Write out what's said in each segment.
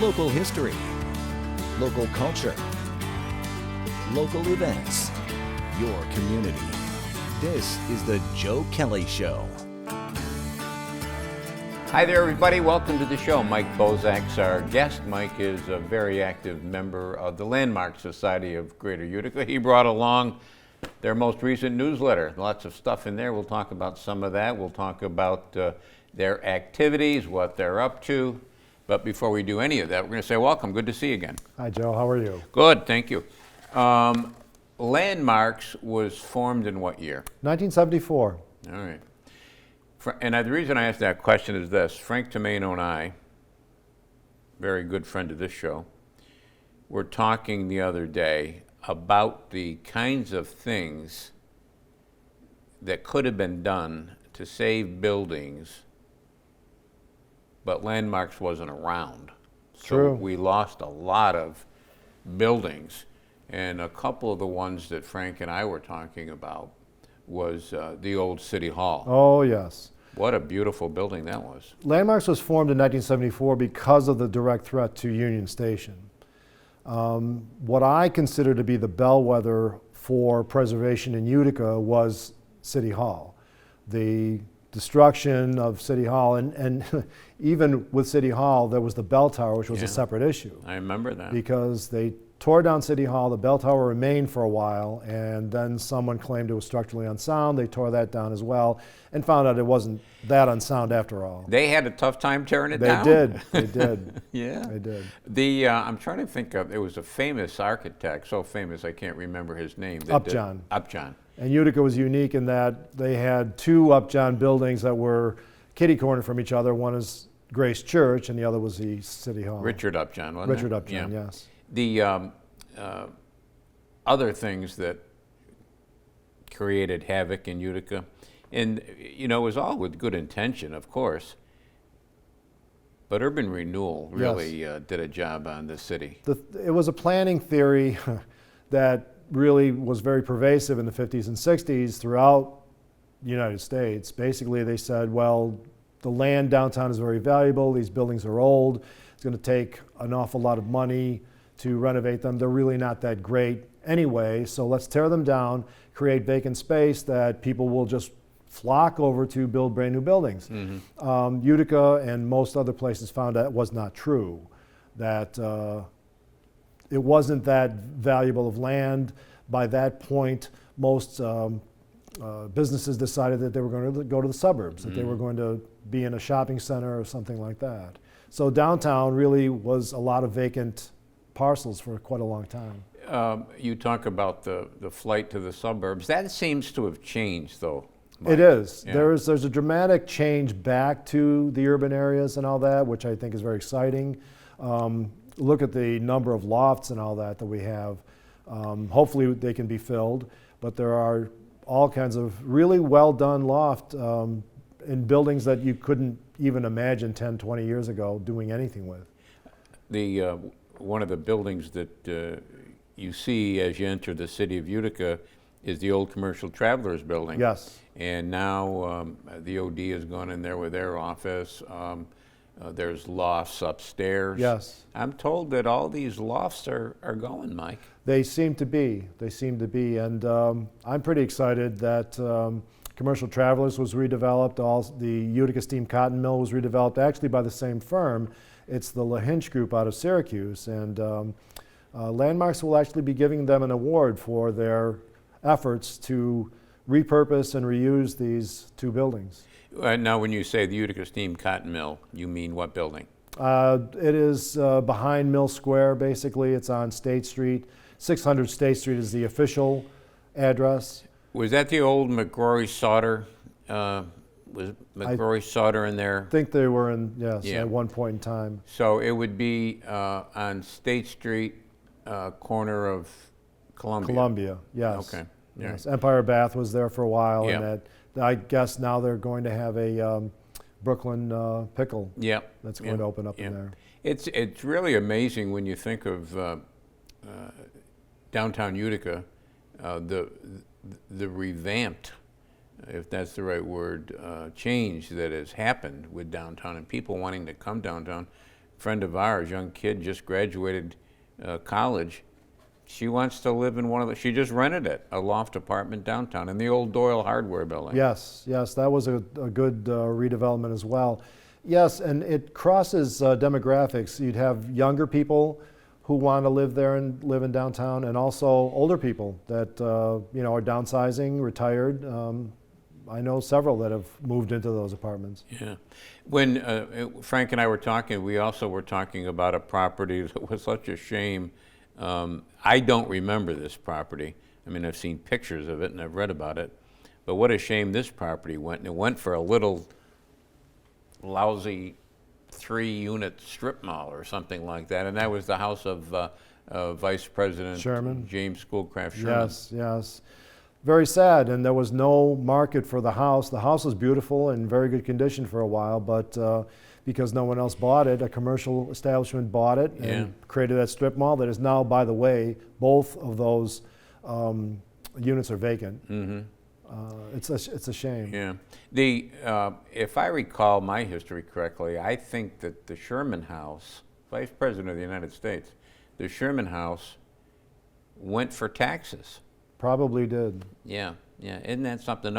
local history, local culture, local events, your community. This is the Joe Kelly Show. Hi there, everybody. Welcome to the show. Mike Bosak's our guest. Mike is a very active member of the Landmark Society of Greater Utica. He brought along their most recent newsletter. Lots of stuff in there. We'll talk about some of that. We'll talk about their activities, what they're up to. But before we do any of that, we're going to say welcome. Good to see you again. Hi, Joe. How are you? Good, thank you. Landmarks was formed in what year? 1974. All right. And the reason I asked that question is this. Frank Tomeno and I, very good friend of this show, were talking the other day about the kinds of things that could have been done to save buildings, but Landmarks wasn't around. True. So we lost a lot of buildings. And a couple of the ones that Frank and I were talking about was the old City Hall. Oh, yes. What a beautiful building that was. Landmarks was formed in 1974 because of the direct threat to Union Station. What I consider to be the bellwether for preservation in Utica was City Hall. The destruction of City Hall, and even with City Hall, there was the bell tower, which was a separate issue. I remember that. Because they tore down City Hall, the bell tower remained for a while, and then someone claimed it was structurally unsound. They tore that down as well, and found out it wasn't that unsound after all. They had a tough time tearing it down? They did. Yeah. They did. I'm trying to think of, it was a famous architect, so famous I can't remember his name. Upjohn. Upjohn. And Utica was unique in that they had two Upjohn buildings that were kitty-corner from each other. One is Grace Church, and the other was the City Hall. Richard Upjohn, wasn't it? Richard Upjohn, yes. The other things that created havoc in Utica, and it was all with good intention, of course, but urban renewal really did a job on the city. It was a planning theory that really was very pervasive in the 50s and 60s throughout the United States. Basically, they said, well, the land downtown is very valuable, these buildings are old, it's going to take an awful lot of money to renovate them. They're really not that great anyway, so let's tear them down, create vacant space that people will just flock over to build brand new buildings. Mm-hmm. Utica and most other places found that was not true, that it wasn't that valuable of land. By that point, most businesses decided that they were going to go to the suburbs, that they were going to be in a shopping center or something like that. So downtown really was a lot of vacant parcels for quite a long time. You talk about the flight to the suburbs. That seems to have changed, though, Mike. It is. Yeah. There's a dramatic change back to the urban areas and all that, which I think is very exciting. Look at the number of lofts and all that we have. Hopefully they can be filled, but there are all kinds of really well done loft in buildings that you couldn't even imagine 10, 20 years ago doing anything with. One of the buildings that you see as you enter the city of Utica is the old Commercial Travelers building. Yes. And now the OD has gone in there with their office. There's lofts upstairs. Yes. I'm told that all these lofts are going, Mike. They seem to be. And I'm pretty excited that Commercial Travelers was redeveloped. The Utica Steam Cotton Mill was redeveloped actually by the same firm. It's the LaHinch Group out of Syracuse, and Landmarks will actually be giving them an award for their efforts to repurpose and reuse these two buildings. Now, when you say the Utica Steam Cotton Mill, you mean what building? It is behind Mill Square, basically. It's on State Street. 600 State Street is the official address. Was that the old McGrory Sauter? Was McGrory Sauter in there? I think they were in, yes, at one point in time. So it would be on State Street, corner of Columbia. Columbia, yes. Okay. Yes. Empire Bath was there for a while, Yeah. and I guess now they're going to have a Brooklyn pickle. Yeah. That's going to open up in there. It's really amazing when you think of downtown Utica, the revamped, if that's the right word, change that has happened with downtown and people wanting to come downtown. friend of ours, young kid, just graduated college. She wants to live in one of the, she just rented it, a loft apartment downtown in the old Doyle Hardware building. Yes, yes, that was a good redevelopment as well. Yes, and it crosses demographics. You'd have younger people who want to live there and live in downtown, and also older people that you know, are downsizing, retired. I know several that have moved into those apartments. Yeah. When Frank and I were talking, we also were talking about a property that was such a shame. I don't remember this property. I mean, I've seen pictures of it and I've read about it, but what a shame this property went. And it went for a little lousy 3-unit strip mall or something like that, and that was the house of Vice President Sherman. James Schoolcraft Sherman. Yes, yes. Very sad, and there was no market for the house. The house was beautiful and in very good condition for a while, but because no one else bought it, a commercial establishment bought it and created that strip mall that is now, by the way, both of those units are vacant. Mm-hmm. It's a shame. Yeah. If I recall my history correctly, I think that the Sherman House, Vice President of the United States, the Sherman House went for taxes. Probably did. Yeah, yeah. Isn't that something?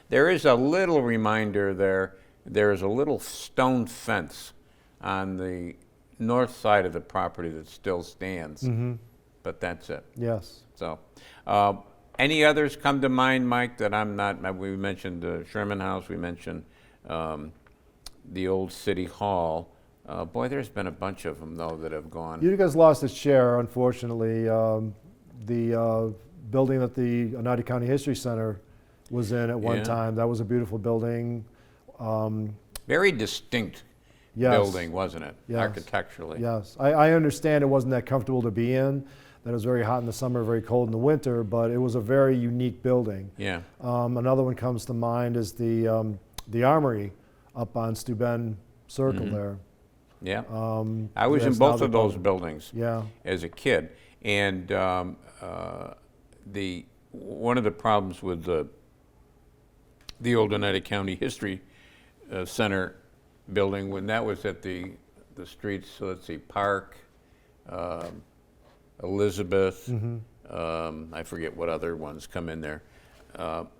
There is a little reminder there. There is a little stone fence on the north side of the property that still stands, but that's it. Yes. So, any others come to mind, Mike, that I'm not? We mentioned the Sherman House. We mentioned the old City Hall. Boy, there's been a bunch of them, though, that have gone. Utica's lost its share, unfortunately. The building that the Oneida County History Center was in at one time, that was a beautiful building. Very distinct building, wasn't it, architecturally? Yes. I understand it wasn't that comfortable to be in, that it was very hot in the summer, very cold in the winter, but it was a very unique building. Yeah. Another one comes to mind is the Armory up on Steuben Circle there. Yeah. I was in both of those buildings as a kid. And one of the problems with the old Oneida County History Center building, when that was at the streets, so let's see, Park, Elizabeth, I forget what other ones come in there. But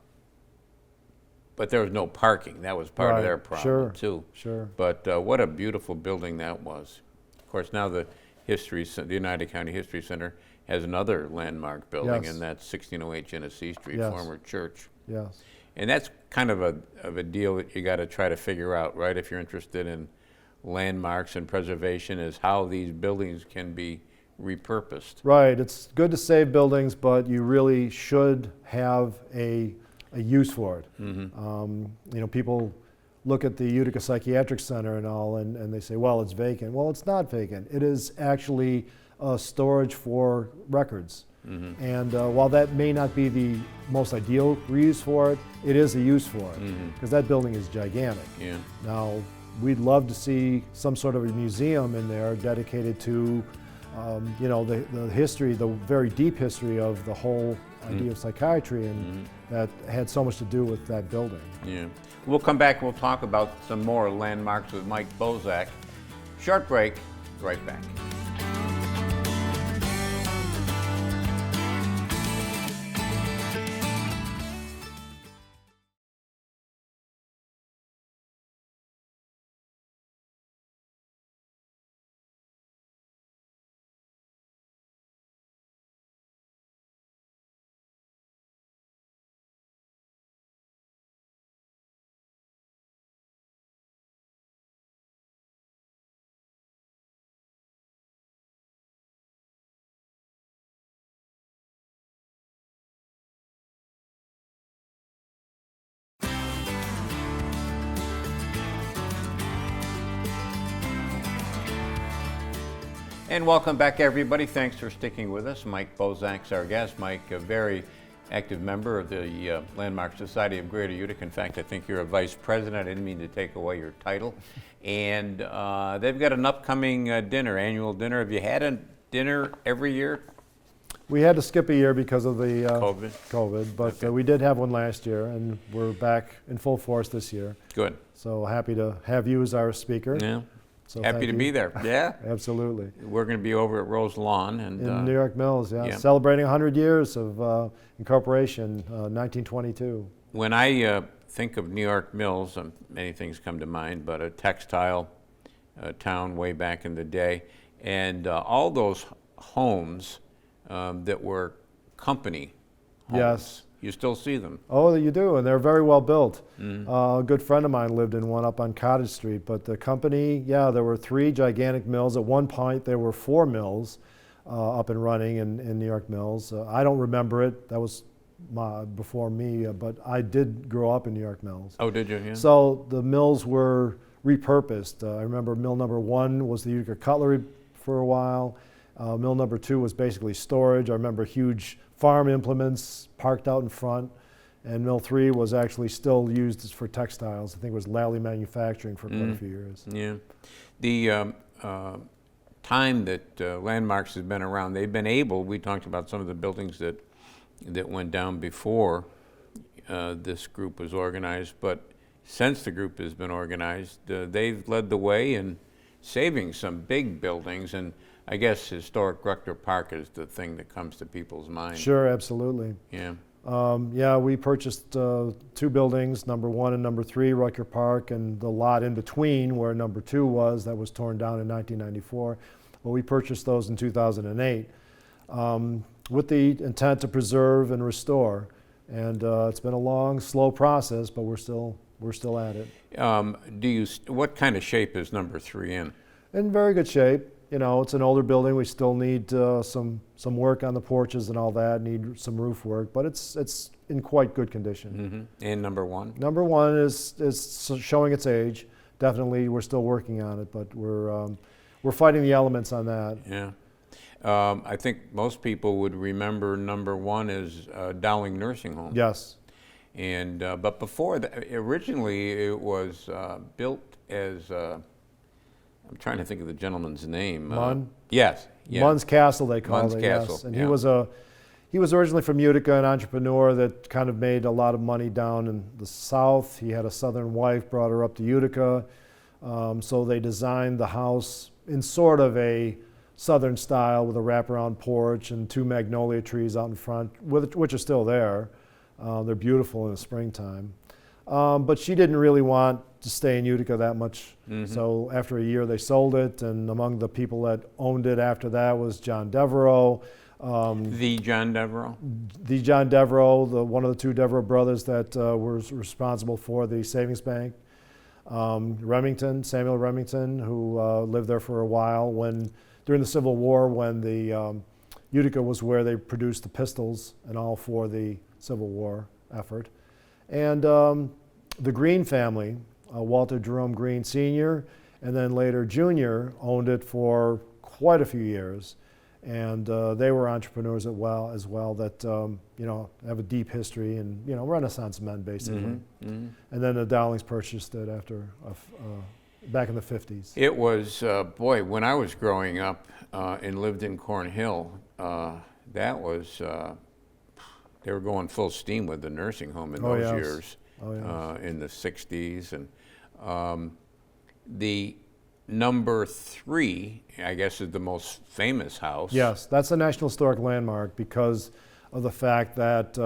there was no parking. That was part of their problem too. Sure. But what a beautiful building that was. Of course, now the Oneida County History Center has another landmark building, and that's 1608 Genesee Street, former church. Yes. And that's kind of a deal that you got to try to figure out, right? If you're interested in landmarks and preservation, is how these buildings can be repurposed. Right. It's good to save buildings, but you really should have a use for it. You know, people look at the Utica Psychiatric Center and all, and they say, well, it's vacant. Well, it's not vacant. It is actually storage for records. And while that may not be the most ideal reuse for it, it is a use for it, because that building is gigantic. Yeah. Now, we'd love to see some sort of a museum in there dedicated to you know, the history, the very deep history of the whole idea of psychiatry, and that had so much to do with that building. Yeah. We'll come back and we'll talk about some more landmarks with Mike Bosak. Short break, right back. And welcome back, everybody. Thanks for sticking with us. Mike Bosak's our guest. Mike, a very active member of the Landmark Society of Greater Utica. In fact, I think you're a vice president. I didn't mean to take away your title. And they've got an upcoming annual dinner. Have you had a dinner every year? We had to skip a year because of the COVID, but we did have one last year, and we're back in full force this year. Good. So happy to have you as our speaker. Yeah. So Happy thank to you. be there. Yeah. Absolutely. We're going to be over at Rose Lawn. And, In New York Mills, yeah. yeah. Celebrating 100 years of incorporation, 1922. When I think of New York Mills, many things come to mind, but a textile town way back in the day. And all those homes that were company homes. Yes. You still see them. Oh, you do, and they're very well built. A good friend of mine lived in one up on Cottage Street, but the company, yeah, there were 3 gigantic mills. At one point, there were 4 mills up and running in New York Mills. I don't remember it. That was before me, but I did grow up in New York Mills. Oh, did you? Yeah. So the mills were repurposed. I remember mill number 1 was the Utica cutlery for a while. Mill number 2 was basically storage. I remember huge farm implements parked out in front. And mill 3 was actually still used for textiles. I think it was Lally Manufacturing for quite a few years. Yeah. The time that Landmarks has been around, they've been able, we talked about some of the buildings that went down before this group was organized, but since the group has been organized, they've led the way in saving some big buildings, and I guess historic Rucker Park is the thing that comes to people's minds. Sure, absolutely. Yeah. Yeah, we purchased 2 buildings, number 1 and number 3, Rucker Park, and the lot in between where number 2 was, that was torn down in 1994. Well, we purchased those in 2008 with the intent to preserve and restore. And it's been a long, slow process, but we're still at it. What kind of shape is number 3 in? In very good shape. You know, it's an older building. We still need some work on the porches and all that. Need some roof work, but it's in quite good condition. And number 1? Number 1 is showing its age. Definitely, we're still working on it, but we're fighting the elements on that. Yeah. I think most people would remember number 1 as Dowling Nursing Home. Yes. And but before that, originally it was built as I'm trying to think of the gentleman's name. Munn? Yes. Yeah. Munn's Castle, they called Munn's it. Castle, Yes. And yeah. he was originally from Utica, an entrepreneur that kind of made a lot of money down in the south. He had a southern wife, brought her up to Utica. So they designed the house in sort of a southern style with a wraparound porch and 2 magnolia trees out in front, which are still there. They're beautiful in the springtime. But she didn't really want to stay in Utica that much. So after a year, they sold it. And among the people that owned it after that was John Devereaux. The John Devereaux? The John Devereaux, one of the 2 Devereaux brothers that was responsible for the savings bank. Samuel Remington, who lived there for a while during the Civil War, when the Utica was where they produced the pistols and all for the Civil War effort. And the Green family, Walter Jerome Green Sr., and then later Jr., owned it for quite a few years. And they were entrepreneurs as well that have a deep history and Renaissance men basically. And then the Dowlings purchased it after back in the 50s. It was when I was growing up and lived in Cornhill, that was they were going full steam with the nursing home in those years. In the 60s, and the number 3, I guess, is the most famous house. Yes, that's a National Historic Landmark because of the fact that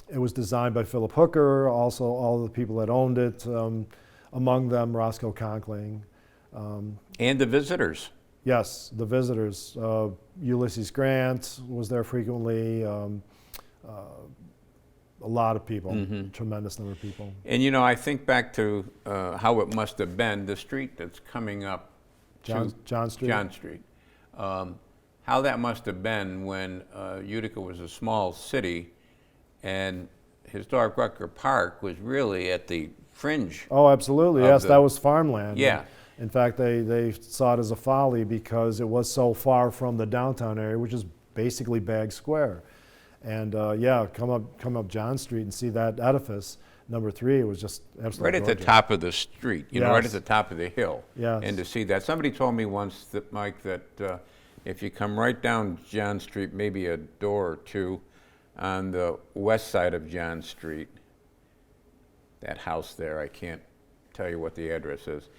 it was designed by Philip Hooker, also all the people that owned it, among them Roscoe Conkling. And the visitors. Yes, the visitors. Ulysses Grant was there frequently. A lot of people, tremendous number of people. And I think back to how it must have been, the street that's coming up, John Street. John Street. How that must have been when Utica was a small city and historic Rucker Park was really at the fringe. Oh, absolutely, yes, that was farmland. Yeah. In fact, they saw it as a folly because it was so far from the downtown area, which is basically Bagg Square. And come up John Street and see that edifice, number 3, it was just absolutely right at gorgeous. the top of the street, right at the top of the hill. Yes. And to see that, somebody told me once that, Mike, that if you come right down John Street, maybe a door or 2 on the west side of John Street, that house there, I can't tell you what the address is.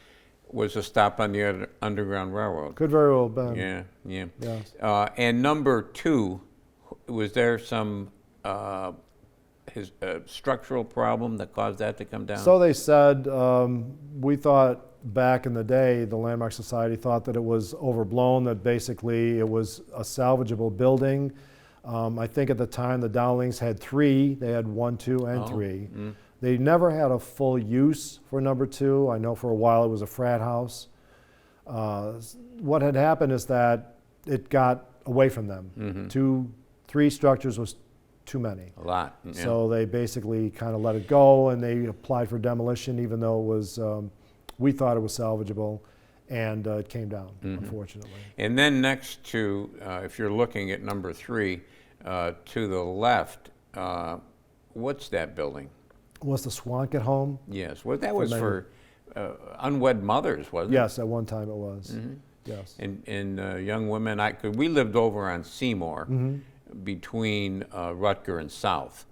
was a stop on the Underground Railroad. Could very well have been. Yeah, yeah. Yes. And number 2, was there some structural problem that caused that to come down? So they said, we thought back in the day, the Landmark Society thought that it was overblown, that basically it was a salvageable building. I think at the time the Dowlings had 3. They had 1, 2, and 3. They never had a full use for number 2. I know for a while it was a frat house. What had happened is that it got away from them. 2, 3 structures was too many. A lot. Yeah. So they basically kind of let it go, and they applied for demolition, even though it was, we thought it was salvageable, and it came down, unfortunately. And then next to, if you're looking at number 3, to the left, what's that building? Was the Swankett home? Yes, well, that was for unwed mothers, wasn't it? Yes, at one time it was. Yes. And young women, we lived over on Seymour, between Rutger and South.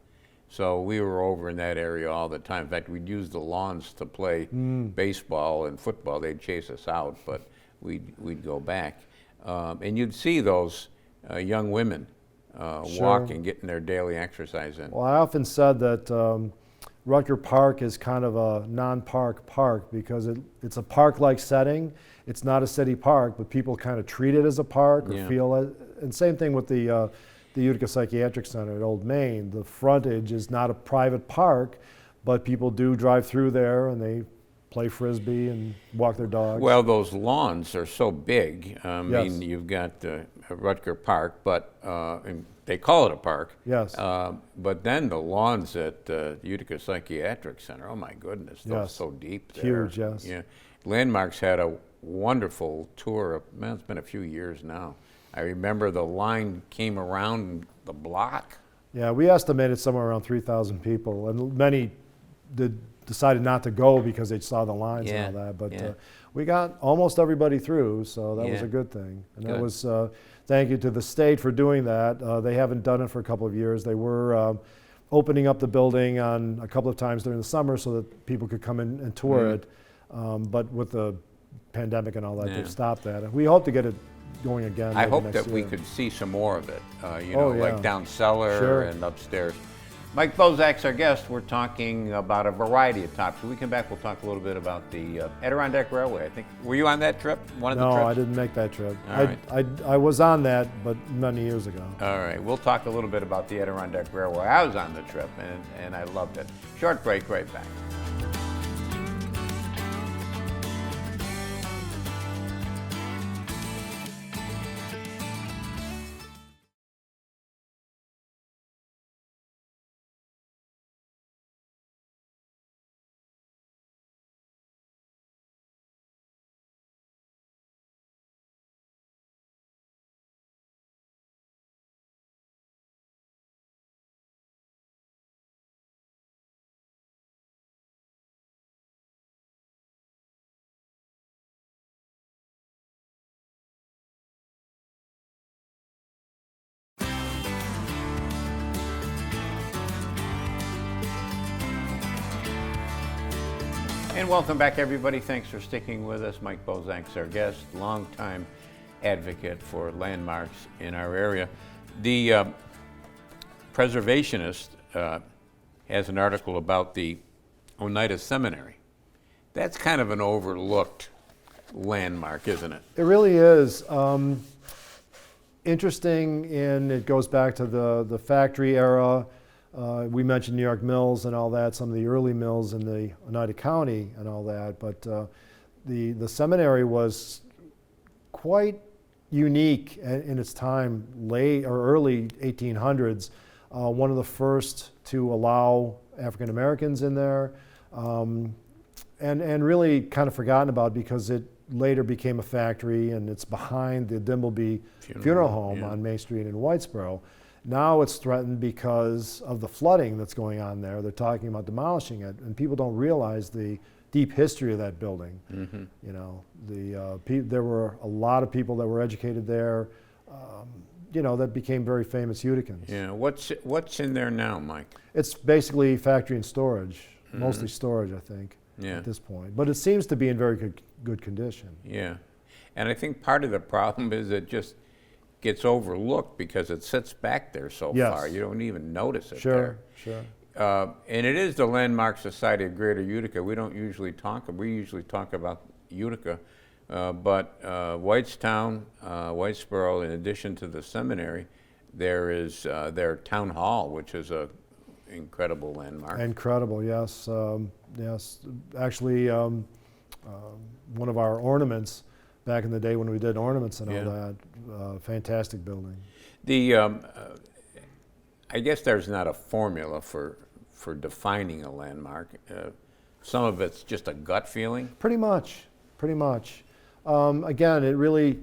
So we were over in that area all the time. In fact, we'd use the lawns to play baseball and football. They'd chase us out, but we'd go back. And you'd see those young women walking, getting their daily exercise in. Well, I often said that Rutger Park is kind of a non-park park because it's a park-like setting. It's not a city park, but people kind of treat it as a park or feel it. And same thing with the Utica Psychiatric Center at Old Main. The frontage is not a private park, but people do drive through there and they play frisbee and walk their dogs. Well, those lawns are so big. I Yes. mean, you've got Rutger Park, but and they call it a park. Yes. But then the lawns at Utica Psychiatric Center, oh my goodness, those Yes. so deep there. Huge, yes. Yeah. Landmark's had a wonderful tour. Man, it's been a few years now. I remember the line came around the block. Yeah, we estimated somewhere around 3,000 people, and many decided not to go because they saw the lines and all that. But we got almost everybody through, so that was a good thing. And that was thank you to the state for doing that. They haven't done it for a couple of years. They were opening up the building on a couple of times during the summer so that people could come in and tour it. But with the pandemic and all that, they've stopped that. We hope to get it going again. I hope next that we year. could see some more of it, Oh, like yeah. down cellar Sure. and upstairs. Mike Bosak's our guest. We're talking about a variety of topics. When we come back, we'll talk a little bit about the Adirondack Railway, I think. Were you on that trip? One of the trips? No, I didn't make that trip. All right. I was on that, but many years ago. All right, we'll talk a little bit about the Adirondack Railway. I was on the trip, and I loved it. Short break, right back. And welcome back, everybody. Thanks for sticking with us. Mike Bosak's our guest, longtime advocate for landmarks in our area. The Preservationist has an article about the Oneida Seminary. That's kind of an overlooked landmark, isn't it? It really is. Interesting, and it goes back to the factory era. We mentioned New York Mills and all that, some of the early mills in the Oneida County and all that, but the seminary was quite unique in its time, late or early 1800s. One of the first to allow African Americans in there, and really kind of forgotten about because it later became a factory, and it's behind the Dimbleby Funeral Home on Main Street in Whitesboro. Now it's threatened because of the flooding that's going on there. They're talking about demolishing it, and people don't realize the deep history of that building. You know, there were a lot of people that were educated there, that became very famous Uticans. Yeah. What's in there now, Mike? It's basically factory and storage, mostly storage, I think. Yeah. at this point. But it seems to be in very good condition. Yeah. And I think part of the problem is it just gets overlooked because it sits back there so Yes. far. You don't even notice it Sure, there. sure. And it is the Landmark Society of Greater Utica. We usually talk about Utica, but Whitestown, Whitesboro, in addition to the seminary, there is their town hall, which is a incredible landmark. Incredible, yes. Yes. Actually, one of our ornaments back in the day when we did ornaments and all that, fantastic building. I guess there's not a formula for defining a landmark. Some of it's just a gut feeling. Pretty much. Again, it really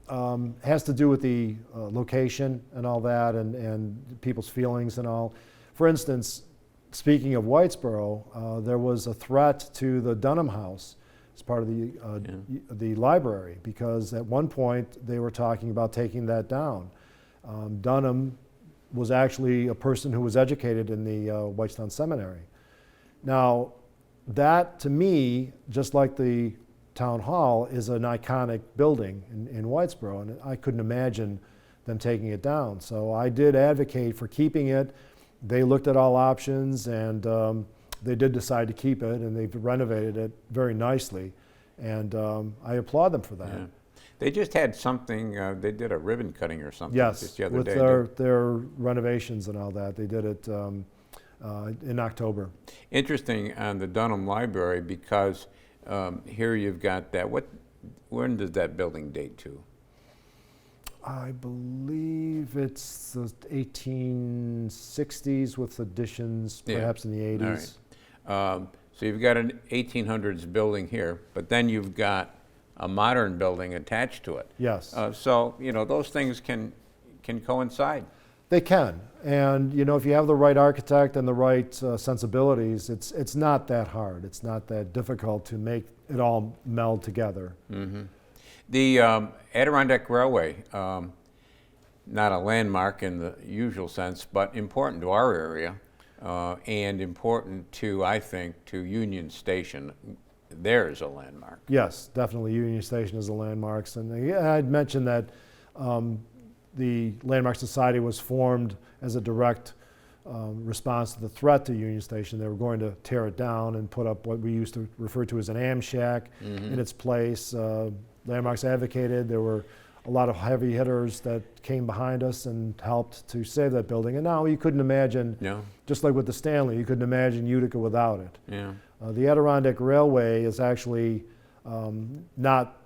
has to do with the location and all that, and people's feelings and all. For instance, speaking of Whitesboro, there was a threat to the Dunham House as part of the library, because at one point they were talking about taking that down. Dunham was actually a person who was educated in the Whitestown Seminary. Now, that to me, just like the town hall, is an iconic building in Whitesboro, and I couldn't imagine them taking it down. So I did advocate for keeping it. They looked at all options, and they did decide to keep it, and they've renovated it very nicely, and I applaud them for that. Yeah. They just had something, they did a ribbon cutting or something just the other with day. their renovations and all that. They did it in October. Interesting on the Dunham Library, because here you've got that. When does that building date to? I believe it's the 1860s with additions, perhaps in the 80s. All right. So you've got an 1800s building here, but then you've got a modern building attached to it. Yes. So, those things can coincide. They can, and if you have the right architect and the right sensibilities, it's not that hard. It's not that difficult to make it all meld together. Mm-hmm. The Adirondack Railway, not a landmark in the usual sense, but important to our area, and important to, I think, to Union Station. There's a landmark. Yes, definitely. Union Station is a landmark. And I'd mentioned that the Landmark Society was formed as a direct response to the threat to Union Station. They were going to tear it down and put up what we used to refer to as an am shack in its place. Landmarks advocated. There were a lot of heavy hitters that came behind us and helped to save that building. And now you couldn't imagine, just like with the Stanley, you couldn't imagine Utica without it. Yeah. The Adirondack Railway is actually not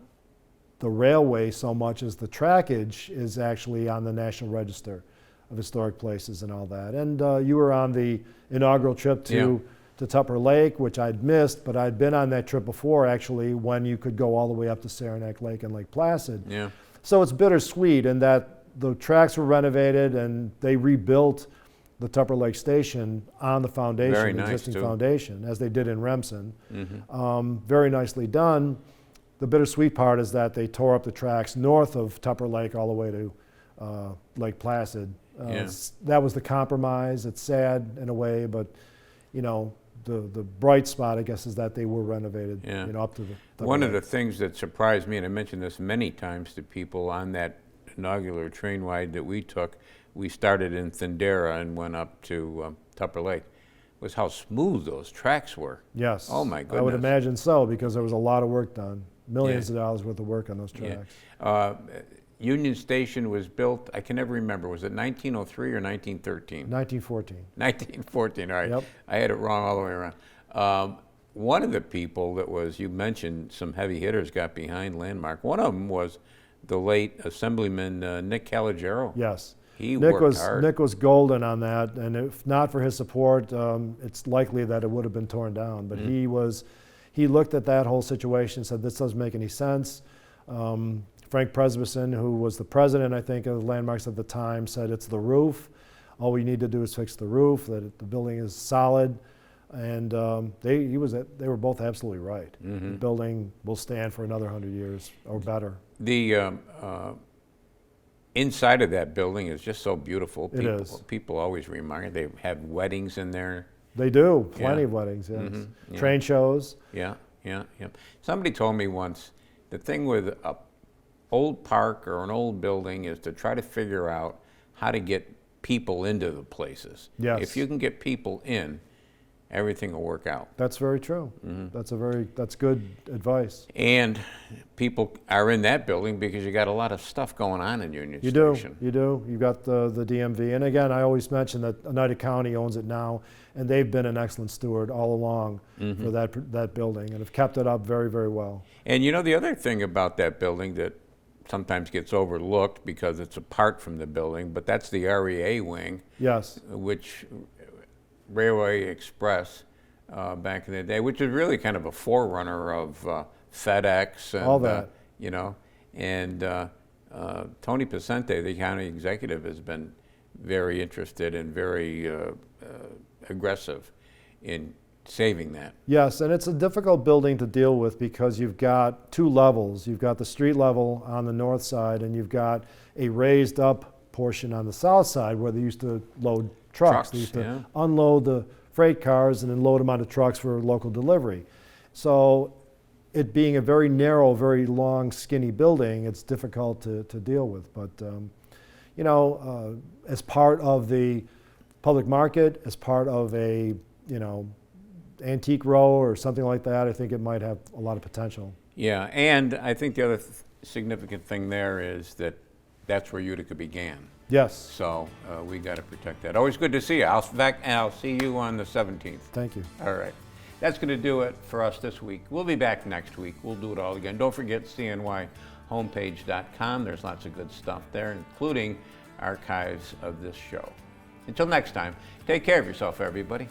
the railway so much as the trackage is actually on the National Register of Historic Places and all that. And you were on the inaugural trip to Tupper Lake, which I'd missed, but I'd been on that trip before, actually, when you could go all the way up to Saranac Lake and Lake Placid. Yeah. So it's bittersweet in that the tracks were renovated and they rebuilt the Tupper Lake Station on the foundation, Very the nice, existing too. foundation, as they did in Remsen. Very nicely done. The bittersweet part is that they tore up the tracks north of Tupper Lake all the way to Lake Placid. That was the compromise. It's sad in a way, but the bright spot, I guess, is that they were renovated. Up to the Tupper One Lake. of the things that surprised me, and I mentioned this many times to people on that inaugural train ride that we took, we started in Thindera and went up to Tupper Lake, was how smooth those tracks were. Yes. Oh my goodness. I would imagine so, because there was a lot of work done. Millions of dollars worth of work on those tracks. Union Station was built, I can never remember, was it 1903 or 1913? 1914. 1914, all right. Yep. I had it wrong all the way around. One of the people that was, you mentioned some heavy hitters got behind Landmark. One of them was the late Assemblyman Nick Calogero. Yes. He worked hard. Nick was golden on that, and if not for his support, it's likely that it would have been torn down. But he looked at that whole situation and said, this doesn't make any sense. Frank Presbyson, who was the president, I think, of the Landmarks at the time, said it's the roof. All we need to do is fix the roof, that the building is solid. And they were both absolutely right. The building will stand for another 100 years or better. The inside of that building is just so beautiful. It is. People always remark they have weddings in there. They do, plenty Yeah. of weddings, yes. Yeah. Train shows. Yeah. Somebody told me once, the thing with a old park or an old building is to try to figure out how to get people into the places. Yes. If you can get people in, everything will work out. That's very true. That's good advice. And people are in that building because you got a lot of stuff going on in Union You Station. do. You've got the DMV. And again, I always mention that Oneida County owns it now, and they've been an excellent steward all along for that building and have kept it up very, very well. And you know, the other thing about that building that sometimes gets overlooked because it's apart from the building, but that's the REA wing, Yes. which Railway Express back in the day, which is really kind of a forerunner of FedEx and All that. you know. And Tony Pacente, the county executive, has been very interested and very aggressive in saving that. Yes, and it's a difficult building to deal with because you've got two levels. You've got the street level on the north side, and you've got a raised up portion on the south side where they used to load trucks. They used to unload the freight cars and then load them onto trucks for local delivery. So it being a very narrow, very long, skinny building, it's difficult to deal with. But you know, as part of the public market, as part of a, you know, antique row or something like that, I think it might have a lot of potential. Yeah, and I think the other significant thing there is that that's where Utica began. Yes. So we got to protect that. Always good to see you. I'll see you on the 17th. Thank you. All right. That's going to do it for us this week. We'll be back next week. We'll do it all again. Don't forget cnyhomepage.com. There's lots of good stuff there, including archives of this show. Until next time, take care of yourself, everybody.